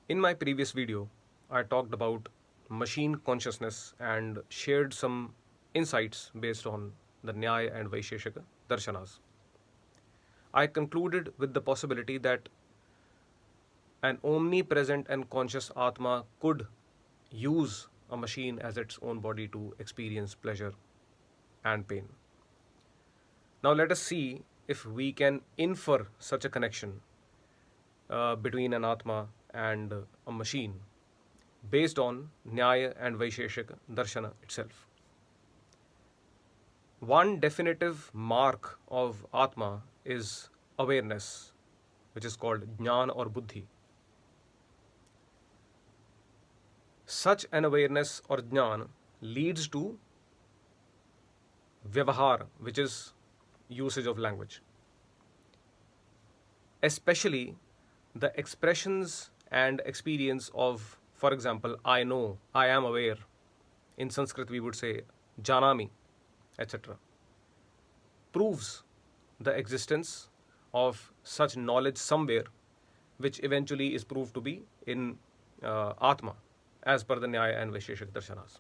In my previous video, I talked about machine consciousness and shared some insights based on the Nyaya and Vaisheshika darshanas. I concluded with the possibility that an omnipresent and conscious Atma could use a machine as its own body to experience pleasure and pain. Now, let us see if we can infer such a connection between an Atma and a machine based on Nyaya and Vaisheshika Darshana itself. One definitive mark of Atma is awareness, which is called Jnana or Buddhi. Such an awareness or Jnana leads to Vyavahar, which is usage of language. Especially the expressions and experience of, for example, I know, I am aware. In Sanskrit, we would say Janami, etc. proves the existence of such knowledge somewhere, which eventually is proved to be in Atma, as per the Nyaya and Vaisheshika Darshanas.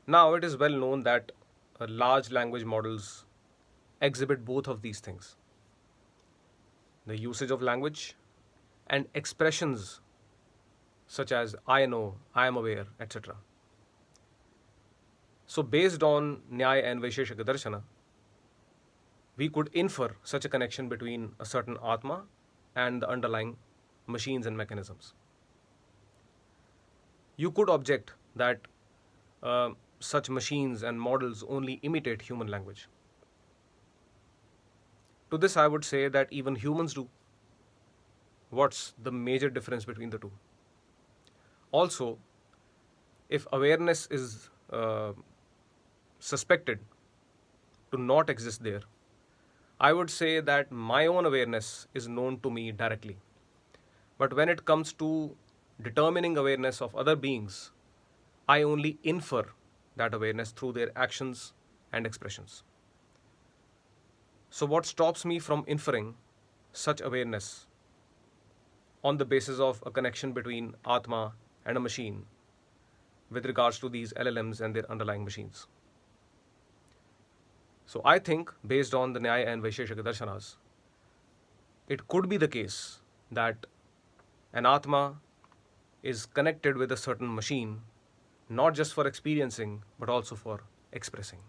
Now, it is well known that large language models exhibit both of these things, the usage of language and expressions such as I know, I am aware, etc. So, based on Nyaya and Vaisheshika Darshana, we could infer such a connection between a certain Atma and the underlying machines and mechanisms. You could object that such machines and models only imitate human language. To this, I would say that even humans do. What's the major difference between the two? Also, if awareness is suspected to not exist there, I would say that my own awareness is known to me directly. But when it comes to determining awareness of other beings, I only infer that awareness through their actions and expressions. So, what stops me from inferring such awareness on the basis of a connection between Atma and a machine with regards to these LLMs and their underlying machines? So, I think based on the Nyaya and Vaisheshika Darshanas, it could be the case that an Atma is connected with a certain machine, not just for experiencing, but also for expressing.